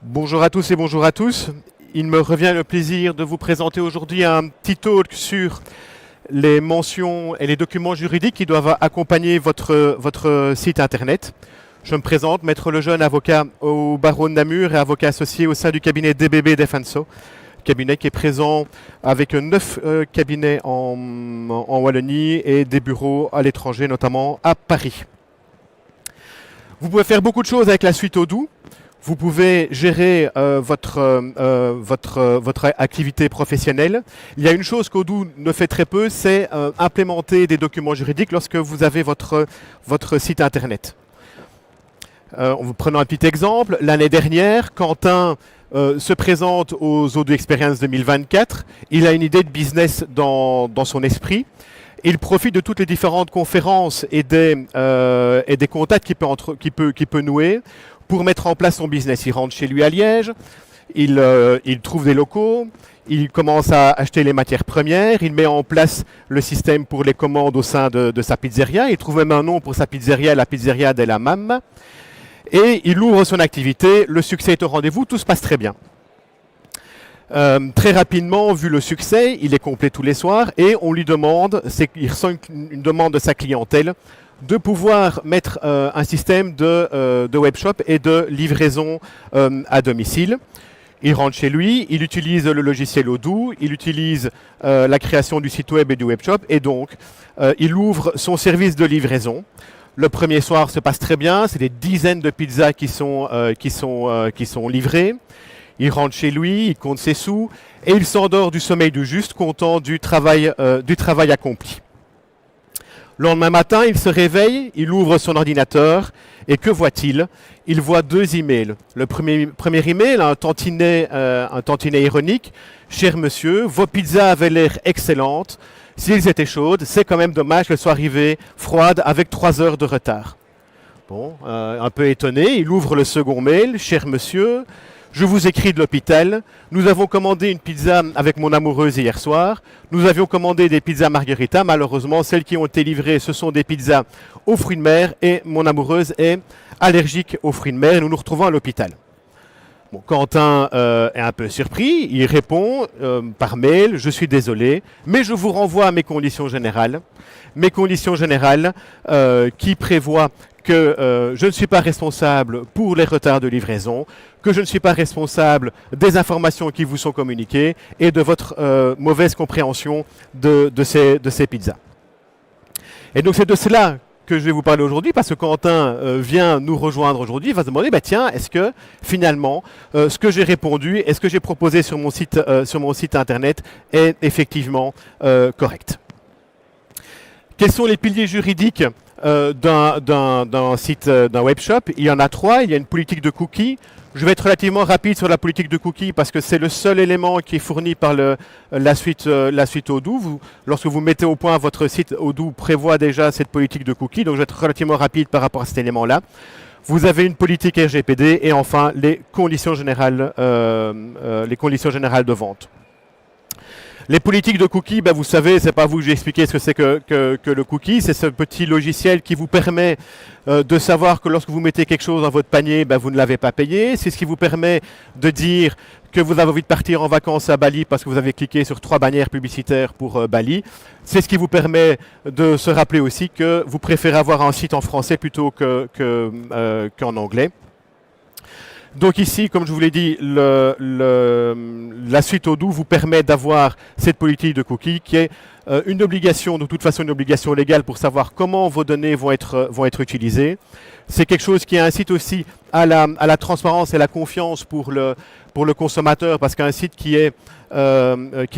Bonjour à tous et bonjour à tous. Il me revient le plaisir de vous présenter aujourd'hui un petit talk sur les mentions et les documents juridiques qui doivent accompagner votre site internet. Je me présente, Maître Lejeune, avocat au barreau de Namur et avocat associé au sein du cabinet DBB Defenso, cabinet qui est présent avec 9 cabinets en Wallonie et des bureaux à l'étranger, notamment à Paris. Vous pouvez faire beaucoup de choses avec la suite Odoo. Vous pouvez gérer votre activité professionnelle. Il y a une chose qu'Odoo ne fait très peu, c'est implémenter des documents juridiques lorsque vous avez votre site internet. En prenant un petit exemple, l'année dernière, Quentin se présente aux Odoo Experience 2024. Il a une idée de business dans son esprit. Il profite de toutes les différentes conférences et des contacts qu'il peut nouer pour mettre en place son business. Il rentre chez lui à Liège, il trouve des locaux, il commence à acheter les matières premières, il met en place le système pour les commandes au sein de sa pizzeria, il trouve même un nom pour sa pizzeria, la pizzeria della Mamma, et il ouvre son activité, le succès est au rendez-vous, tout se passe très bien. Très rapidement, vu le succès, il est complet tous les soirs et on lui demande, il reçoit une demande de sa clientèle, de pouvoir mettre un système de webshop et de livraison à domicile. Il rentre chez lui, il utilise le logiciel Odoo, il utilise la création du site web et du webshop et donc il ouvre son service de livraison. Le premier soir se passe très bien, c'est des dizaines de pizzas qui sont livrées. Il rentre chez lui, il compte ses sous et il s'endort du sommeil du juste, content du travail accompli. Le lendemain matin, il se réveille, il ouvre son ordinateur et que voit-il? Il voit 2 emails. Le premier email, un tantinet ironique. Cher monsieur, vos pizzas avaient l'air excellentes. S'ils étaient chaudes, c'est quand même dommage qu'elles soient arrivées froides avec 3 heures de retard. Bon, un peu étonné, il ouvre le second mail. Cher monsieur, je vous écris de l'hôpital. Nous avons commandé une pizza avec mon amoureuse hier soir. Nous avions commandé des pizzas margherita. Malheureusement, celles qui ont été livrées, ce sont des pizzas aux fruits de mer et mon amoureuse est allergique aux fruits de mer et nous nous retrouvons à l'hôpital. Bon, Quentin est un peu surpris. Il répond par mail, je suis désolé, mais je vous renvoie à mes conditions générales. Mes conditions générales qui prévoient que je ne suis pas responsable pour les retards de livraison, que je ne suis pas responsable des informations qui vous sont communiquées et de votre mauvaise compréhension de ces pizzas. Et donc c'est de cela que je vais vous parler aujourd'hui parce que Quentin vient nous rejoindre aujourd'hui, il va se demander, bah tiens, est-ce que finalement ce que j'ai répondu et ce que j'ai proposé sur mon site internet est effectivement correct. Quels sont les piliers juridiques d'un site, d'un webshop? Il y en a 3. Il y a une politique de cookies. Je vais être relativement rapide sur la politique de cookies parce que c'est le seul élément qui est fourni par la suite Odoo. Lorsque vous mettez au point votre site, Odoo prévoit déjà cette politique de cookies. Donc je vais être relativement rapide par rapport à cet élément-là. Vous avez une politique RGPD et enfin les conditions générales de vente. Les politiques de cookies, ben vous savez, c'est pas vous que j'ai expliqué ce que c'est que le cookie. C'est ce petit logiciel qui vous permet de savoir que lorsque vous mettez quelque chose dans votre panier, ben vous ne l'avez pas payé. C'est ce qui vous permet de dire que vous avez envie de partir en vacances à Bali parce que vous avez cliqué sur 3 bannières publicitaires pour Bali. C'est ce qui vous permet de se rappeler aussi que vous préférez avoir un site en français plutôt qu'en anglais. Donc ici, comme je vous l'ai dit, la suite Odoo vous permet d'avoir cette politique de cookies qui est une obligation, de toute façon une obligation légale pour savoir comment vos données vont être utilisées. C'est quelque chose qui incite aussi à la transparence et la confiance pour le consommateur parce qu'un site qui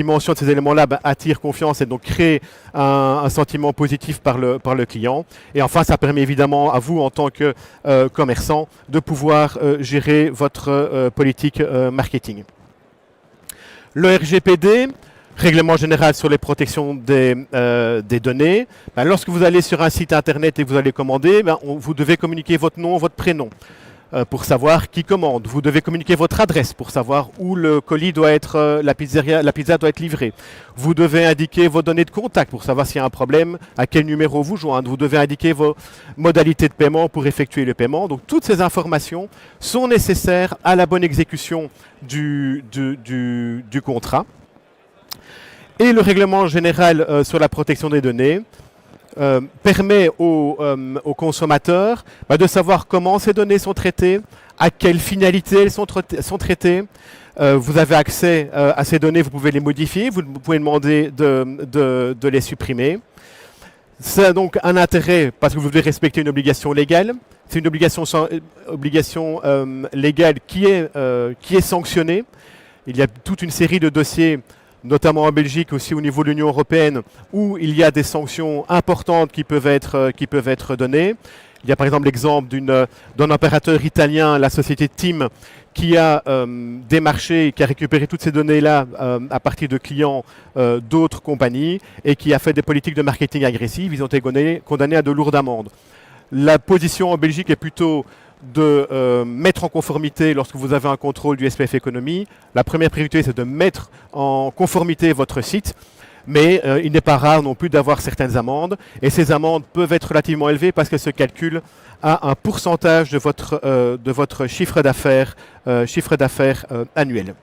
mentionne ces éléments-là attire confiance et donc crée un sentiment positif par le client. Et enfin, ça permet évidemment à vous en tant que commerçant de pouvoir gérer votre politique marketing. Le RGPD, Règlement général sur les protections des données. Lorsque vous allez sur un site internet et que vous allez commander, vous devez communiquer votre nom, votre prénom. pour savoir qui commande. Vous devez communiquer votre adresse pour savoir où le colis doit être, la pizza doit être livrée. Vous devez indiquer vos données de contact pour savoir s'il y a un problème, à quel numéro vous joindre. Vous devez indiquer vos modalités de paiement pour effectuer le paiement. Donc toutes ces informations sont nécessaires à la bonne exécution du contrat. Et le règlement général sur la protection des données permet aux consommateurs de savoir comment ces données sont traitées, à quelle finalité elles sont traitées. Vous avez accès à ces données, vous pouvez les modifier, vous pouvez demander de les supprimer. C'est donc un intérêt parce que vous devez respecter une obligation légale. C'est une obligation légale qui est sanctionnée. Il y a toute une série de dossiers, notamment en Belgique, aussi au niveau de l'Union européenne, où il y a des sanctions importantes qui peuvent être données. Il y a par exemple l'exemple d'un opérateur italien, la société TIM, qui a démarché, qui a récupéré toutes ces données-là à partir de clients d'autres compagnies et qui a fait des politiques de marketing agressives. Ils ont été condamnés à de lourdes amendes. La position en Belgique est plutôt de mettre en conformité lorsque vous avez un contrôle du SPF Économie. La première priorité, c'est de mettre en conformité votre site, mais il n'est pas rare non plus d'avoir certaines amendes, et ces amendes peuvent être relativement élevées parce qu'elles se calculent à un pourcentage de votre chiffre d'affaires annuel.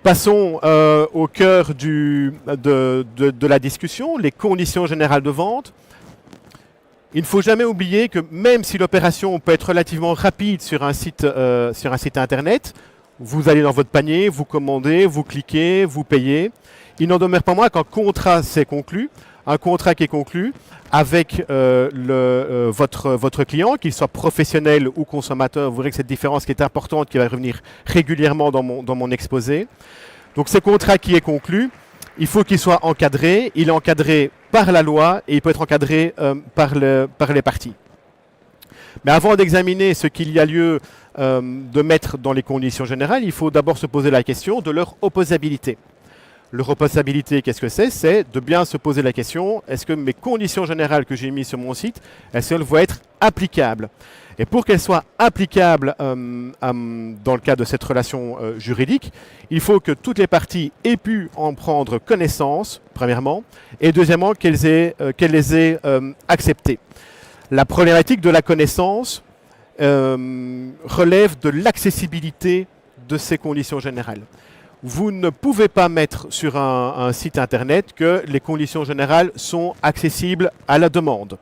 Passons au cœur de la discussion, les conditions générales de vente. Il ne faut jamais oublier que même si l'opération peut être relativement rapide sur un site internet, vous allez dans votre panier, vous commandez, vous cliquez, vous payez. Il n'en demeure pas moins qu'un contrat s'est conclu, un contrat qui est conclu avec votre client, qu'il soit professionnel ou consommateur. Vous verrez que cette différence qui est importante, qui va revenir régulièrement dans mon exposé. Donc ce contrat qui est conclu, il faut qu'il soit encadré. Il est encadré par la loi et il peut être encadré par les parties. Mais avant d'examiner ce qu'il y a lieu de mettre dans les conditions générales, il faut d'abord se poser la question de leur opposabilité. Leur opposabilité, qu'est-ce que c'est? C'est de bien se poser la question, est-ce que mes conditions générales que j'ai mises sur mon site, est-ce qu'elles vont être applicables? Et pour qu'elles soient applicables dans le cadre de cette relation juridique, il faut que toutes les parties aient pu en prendre connaissance, premièrement, et deuxièmement, qu'elles les aient acceptées. La problématique de la connaissance relève de l'accessibilité de ces conditions générales. Vous ne pouvez pas mettre sur un site internet que les conditions générales sont accessibles à la demande.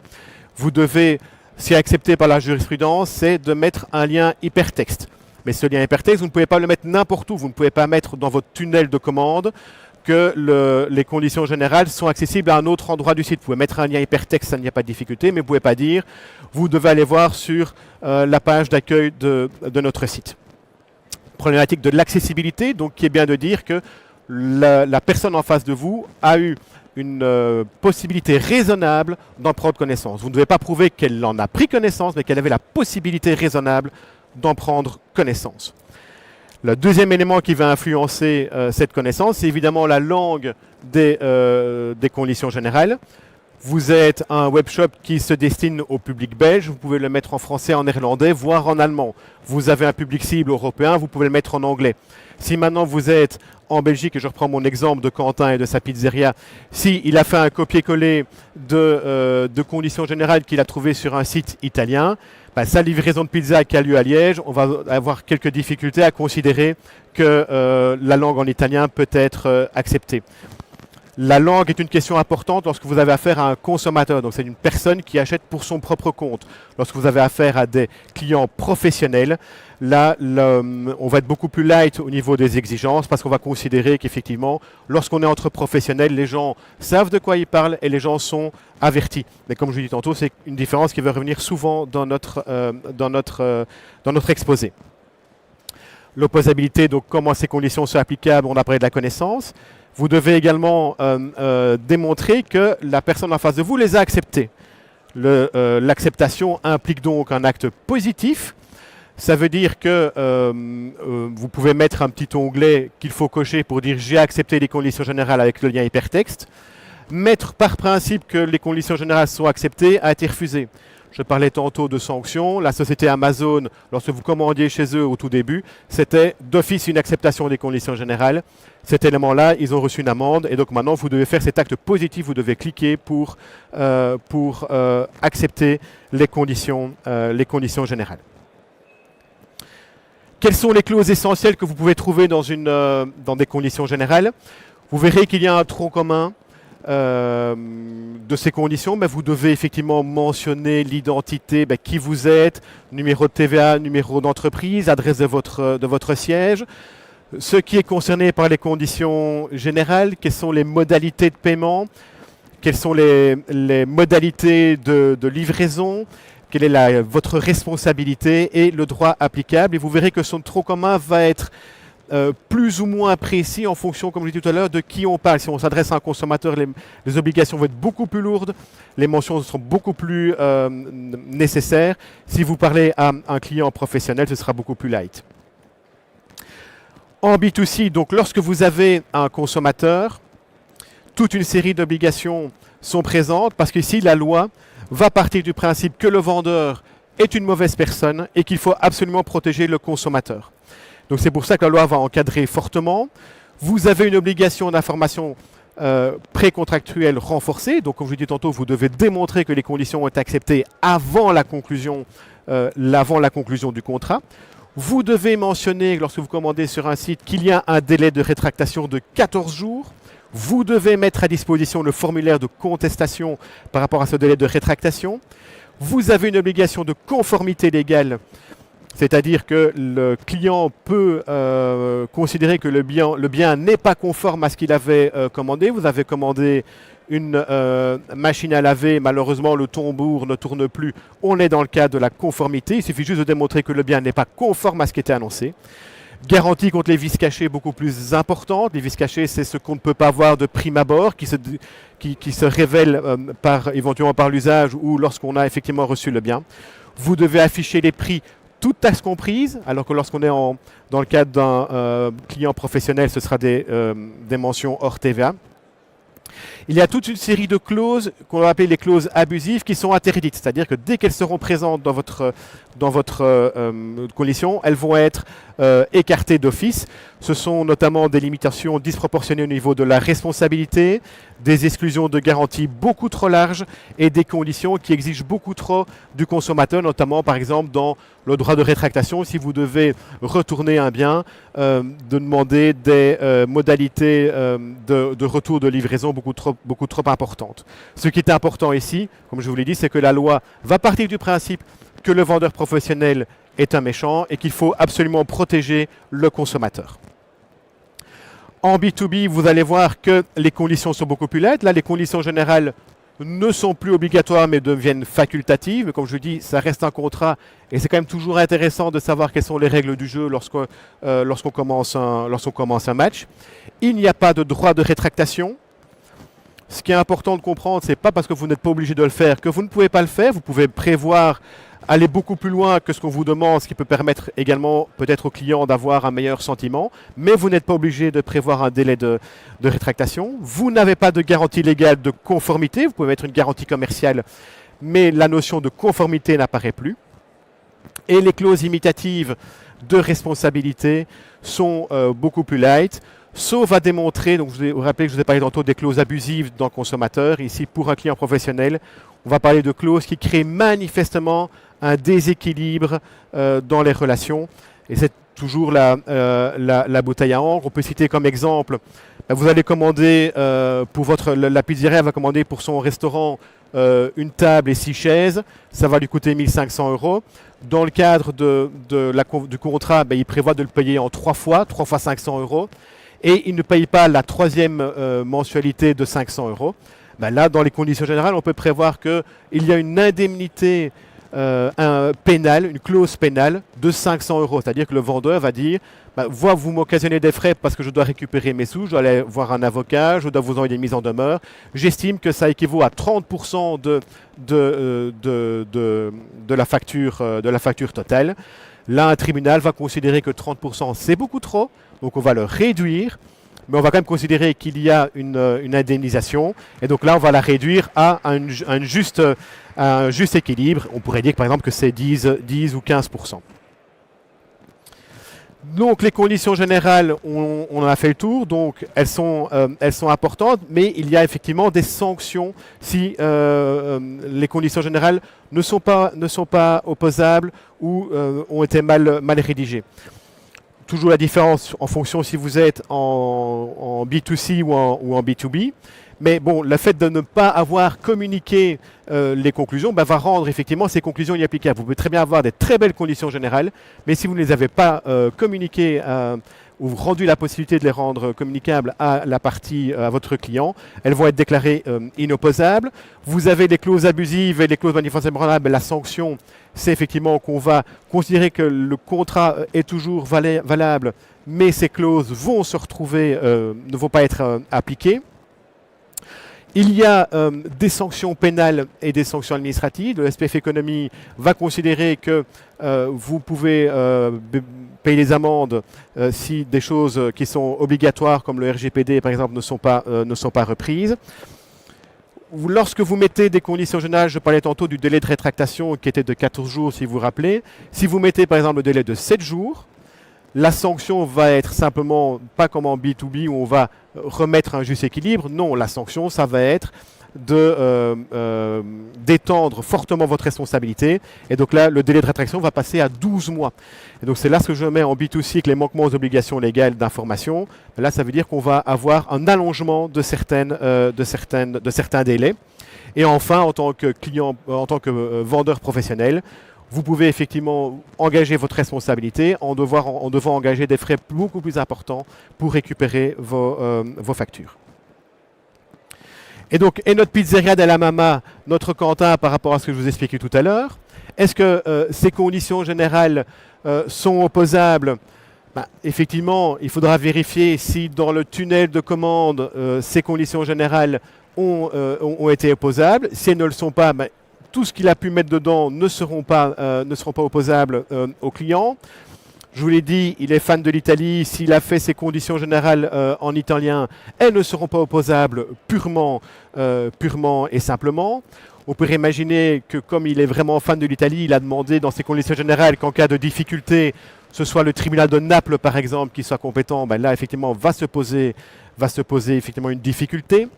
Vous devez, si accepté par la jurisprudence, c'est de mettre un lien hypertexte. Mais ce lien hypertexte, vous ne pouvez pas le mettre n'importe où. Vous ne pouvez pas mettre dans votre tunnel de commande que les conditions générales sont accessibles à un autre endroit du site. Vous pouvez mettre un lien hypertexte, ça n'y a pas de difficulté, mais vous ne pouvez pas dire, vous devez aller voir sur la page d'accueil de notre site. Problématique de l'accessibilité, donc qui est bien de dire que la personne en face de vous a eu une possibilité raisonnable d'en prendre connaissance. Vous ne devez pas prouver qu'elle en a pris connaissance, mais qu'elle avait la possibilité raisonnable d'en prendre connaissance. Le deuxième élément qui va influencer cette connaissance, c'est évidemment la langue des conditions générales. Vous êtes un webshop qui se destine au public belge, vous pouvez le mettre en français, en néerlandais, voire en allemand. Vous avez un public cible européen, vous pouvez le mettre en anglais. Si maintenant vous êtes en Belgique, et je reprends mon exemple de Quentin et de sa pizzeria, si il a fait un copier-coller de conditions générales qu'il a trouvé sur un site italien, sa livraison de pizza qui a lieu à Liège, on va avoir quelques difficultés à considérer que la langue en italien peut être acceptée. La langue est une question importante lorsque vous avez affaire à un consommateur, donc c'est une personne qui achète pour son propre compte. Lorsque vous avez affaire à des clients professionnels, là, on va être beaucoup plus light au niveau des exigences parce qu'on va considérer qu'effectivement, lorsqu'on est entre professionnels, les gens savent de quoi ils parlent et les gens sont avertis. Mais comme je vous dis tantôt, c'est une différence qui va revenir souvent dans notre exposé. L'opposabilité, donc comment ces conditions sont applicables, on a parlé de la connaissance. Vous devez également démontrer que la personne en face de vous les a acceptées. L'acceptation implique donc un acte positif. Ça veut dire que vous pouvez mettre un petit onglet qu'il faut cocher pour dire « j'ai accepté les conditions générales » avec le lien hypertexte. Mettre par principe que les conditions générales sont acceptées a été refusé. Je parlais tantôt de sanctions. La société Amazon, lorsque vous commandiez chez eux au tout début, c'était d'office une acceptation des conditions générales. Cet élément-là, ils ont reçu une amende et donc maintenant, vous devez faire cet acte positif. Vous devez cliquer pour accepter les conditions générales. Quelles sont les clauses essentielles que vous pouvez trouver dans des conditions générales? Vous verrez qu'il y a un tronc commun de ces conditions, mais vous devez effectivement mentionner l'identité, qui vous êtes, numéro de TVA, numéro d'entreprise, adresse de votre siège. Ce qui est concerné par les conditions générales, quelles sont les modalités de paiement, quelles sont les modalités de livraison, quelle est votre responsabilité et le droit applicable. Et vous verrez que son tronc commun va être plus ou moins précis en fonction, comme je l'ai dit tout à l'heure, de qui on parle. Si on s'adresse à un consommateur, les obligations vont être beaucoup plus lourdes, les mentions seront beaucoup plus nécessaires. Si vous parlez à un client professionnel, ce sera beaucoup plus light. En B2C, donc lorsque vous avez un consommateur, toute une série d'obligations sont présentes parce qu'ici, la loi va partir du principe que le vendeur est une mauvaise personne et qu'il faut absolument protéger le consommateur. Donc c'est pour ça que la loi va encadrer fortement. Vous avez une obligation d'information précontractuelle renforcée. Donc comme je vous dis tantôt, vous devez démontrer que les conditions ont été acceptées avant la conclusion du contrat. Vous devez mentionner, lorsque vous commandez sur un site, qu'il y a un délai de rétractation de 14 jours. Vous devez mettre à disposition le formulaire de contestation par rapport à ce délai de rétractation. Vous avez une obligation de conformité légale, c'est-à-dire que le client peut considérer que le bien n'est pas conforme à ce qu'il avait commandé. Vous avez commandé une machine à laver, malheureusement le tambour ne tourne plus. On est dans le cas de la conformité. Il suffit juste de démontrer que le bien n'est pas conforme à ce qui était annoncé. Garantie contre les vices cachés beaucoup plus importante. Les vices cachés, c'est ce qu'on ne peut pas voir de prime abord, qui se révèlent éventuellement par l'usage ou lorsqu'on a effectivement reçu le bien. Vous devez afficher les prix, toutes taxes comprises, alors que lorsqu'on est dans le cadre d'un client professionnel, ce sera des mentions hors TVA. Il y a toute une série de clauses qu'on va appeler les clauses abusives qui sont interdites, c'est-à-dire que dès qu'elles seront présentes dans votre condition, elles vont être écartées d'office. Ce sont notamment des limitations disproportionnées au niveau de la responsabilité, des exclusions de garantie beaucoup trop larges et des conditions qui exigent beaucoup trop du consommateur, notamment par exemple dans le droit de rétractation, si vous devez retourner un bien, de demander des modalités de retour de livraison beaucoup trop importantes. Ce qui est important ici, comme je vous l'ai dit, c'est que la loi va partir du principe que le vendeur professionnel est un méchant et qu'il faut absolument protéger le consommateur. En B2B, vous allez voir que les conditions sont beaucoup plus laides. Là, les conditions générales ne sont plus obligatoires mais deviennent facultatives. Mais comme je vous dis, ça reste un contrat et c'est quand même toujours intéressant de savoir quelles sont les règles du jeu lorsqu'on commence un match. Il n'y a pas de droit de rétractation. Ce qui est important de comprendre, ce n'est pas parce que vous n'êtes pas obligé de le faire que vous ne pouvez pas le faire. Vous pouvez prévoir aller beaucoup plus loin que ce qu'on vous demande, ce qui peut permettre également peut-être au client d'avoir un meilleur sentiment, mais vous n'êtes pas obligé de prévoir un délai de rétractation. Vous n'avez pas de garantie légale de conformité, vous pouvez mettre une garantie commerciale, mais la notion de conformité n'apparaît plus. Et les clauses imitatives de responsabilité sont beaucoup plus light, sauf à démontrer, donc vous vous rappelez que je vous ai parlé tantôt des clauses abusives dans le consommateur. Ici, pour un client professionnel, on va parler de clauses qui créent manifestement un déséquilibre dans les relations. Et c'est toujours la bouteille à encre. On peut citer comme exemple, vous allez commander, la pizzeria va commander pour son restaurant une table et 6 chaises. Ça va lui coûter 1 500 €. Dans le cadre du contrat, il prévoit de le payer en 3 fois 500 €. Et il ne paye pas la 3e mensualité de 500 €. Là, dans les conditions générales, on peut prévoir qu'il y a une indemnité pénale, une clause pénale de 500 €. C'est-à-dire que le vendeur va dire, vous m'occasionnez des frais parce que je dois récupérer mes sous, je dois aller voir un avocat, je dois vous envoyer des mises en demeure. J'estime que ça équivaut à 30% de la facture totale. Là, un tribunal va considérer que 30% c'est beaucoup trop, donc on va le réduire mais on va quand même considérer qu'il y a une indemnisation, et donc là on va la réduire à un juste équilibre. On pourrait dire par exemple que c'est 10 ou 15%. Donc les conditions générales, on en a fait le tour, donc elles sont importantes, mais il y a effectivement des sanctions si les conditions générales ne sont pas opposables ou ont été mal rédigées. Toujours la différence en fonction si vous êtes en B2C ou en B2B. Mais bon, le fait de ne pas avoir communiqué les conclusions va rendre effectivement ces conclusions inapplicables. Vous pouvez très bien avoir des très belles conditions générales, mais si vous ne les avez pas communiquées ou rendu la possibilité de les rendre communicables à la partie, à votre client, elles vont être déclarées inopposables. Vous avez les clauses abusives et les clauses manifestement valables. La sanction, c'est effectivement qu'on va considérer que le contrat est toujours valable, mais ces clauses vont se retrouver, ne vont pas être appliquées. Il y a des sanctions pénales et des sanctions administratives. Le SPF Économie va considérer que vous pouvez payer des amendes si des choses qui sont obligatoires, comme le RGPD par exemple, ne sont pas reprises. Lorsque vous mettez des conditions générales, je parlais tantôt du délai de rétractation qui était de 14 jours si vous vous rappelez. Si vous mettez par exemple le délai de 7 jours, la sanction va être simplement, pas comme en B2B où on va remettre un juste équilibre. Non, la sanction, ça va être d'étendre fortement votre responsabilité. Et donc là, le délai de rétraction va passer à 12 mois. Et donc c'est là ce que je mets en B2C avec les manquements aux obligations légales d'information. Là, ça veut dire qu'on va avoir un allongement de certains délais. Et enfin, en tant que client, en tant que vendeur professionnel, vous pouvez effectivement engager votre responsabilité en devant engager des frais beaucoup plus importants pour récupérer vos factures. Et donc, et notre pizzeria della Mama, notre Quentin, par rapport à ce que je vous expliquais tout à l'heure, est-ce que ces conditions générales sont opposables? Effectivement, il faudra vérifier si dans le tunnel de commande, ces conditions générales ont été opposables. Si elles ne le sont pas, tout ce qu'il a pu mettre dedans ne seront pas opposables au client. Je vous l'ai dit, il est fan de l'Italie. S'il a fait ses conditions générales en italien, elles ne seront pas opposables purement et simplement. On pourrait imaginer que comme il est vraiment fan de l'Italie, il a demandé dans ses conditions générales qu'en cas de difficulté, ce soit le tribunal de Naples par exemple qui soit compétent. Là effectivement va se poser effectivement une difficulté.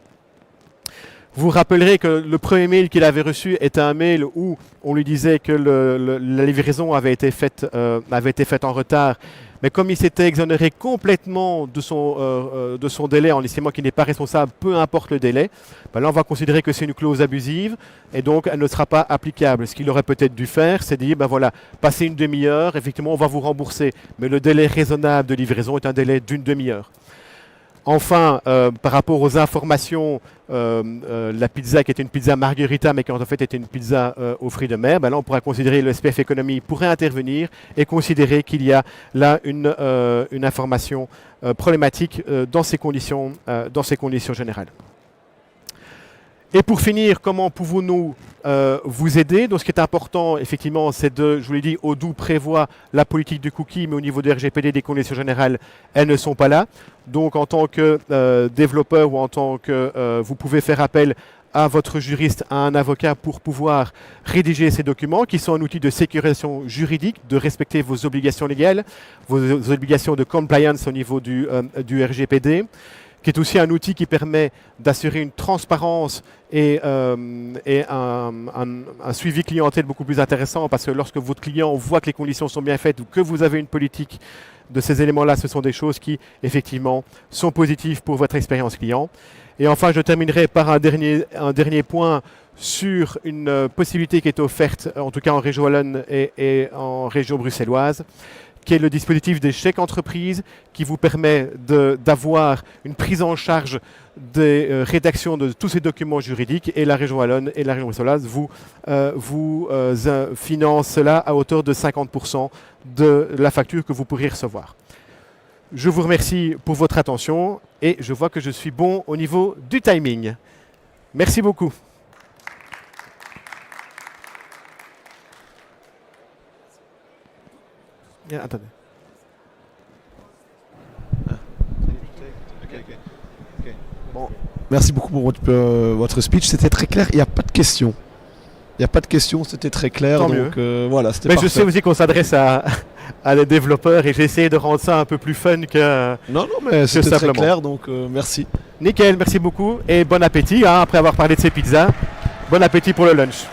Vous rappellerez que le premier mail qu'il avait reçu était un mail où on lui disait que la livraison avait été faite en retard. Mais comme il s'était exonéré complètement de son délai en estimant qu'il n'est pas responsable, peu importe le délai, là on va considérer que c'est une clause abusive et donc elle ne sera pas applicable. Ce qu'il aurait peut-être dû faire, c'est dire, voilà, passez une demi-heure, effectivement on va vous rembourser. Mais le délai raisonnable de livraison est un délai d'une demi-heure. Enfin, par rapport aux informations, la pizza qui était une pizza margherita, mais qui en fait était une pizza aux fruits de mer, là on pourra considérer, le SPF Économie pourrait intervenir et considérer qu'il y a là une information problématique dans ces conditions générales. Et pour finir, comment pouvons-nous vous aider? Donc ce qui est important, effectivement, c'est je vous l'ai dit, Odoo prévoit la politique du cookie, mais au niveau du RGPD, des conditions générales, elles ne sont pas là. Donc en tant que développeur ou en tant que... vous pouvez faire appel à votre juriste, à un avocat pour pouvoir rédiger ces documents qui sont un outil de sécurisation juridique, de respecter vos obligations légales, vos obligations de compliance au niveau du RGPD, qui est aussi un outil qui permet d'assurer une transparence et un suivi clientèle beaucoup plus intéressant, parce que lorsque votre client voit que les conditions sont bien faites ou que vous avez une politique de ces éléments-là, ce sont des choses qui, effectivement, sont positives pour votre expérience client. Et enfin, je terminerai par un dernier point sur une possibilité qui est offerte, en tout cas en région wallonne et en région bruxelloise, qui est le dispositif des chèques entreprises, qui vous permet d'avoir une prise en charge des rédactions de tous ces documents juridiques, et la région wallonne et la région bruxelloise vous financent cela à hauteur de 50% de la facture que vous pourriez recevoir. Je vous remercie pour votre attention et je vois que je suis bon au niveau du timing. Merci beaucoup. Attendez. Bon, merci beaucoup pour votre speech, c'était très clair. Il n'y a pas de questions. Il n'y a pas de questions, c'était très clair. Tant Donc voilà, c'était Mais parfait. je sais aussi qu'on s'adresse à des développeurs et j'ai essayé de rendre ça un peu plus fun que. Non, mais c'était très simplement. clair, donc merci. Nickel, merci beaucoup et bon appétit, hein, après avoir parlé de ces pizzas. Bon appétit pour le lunch.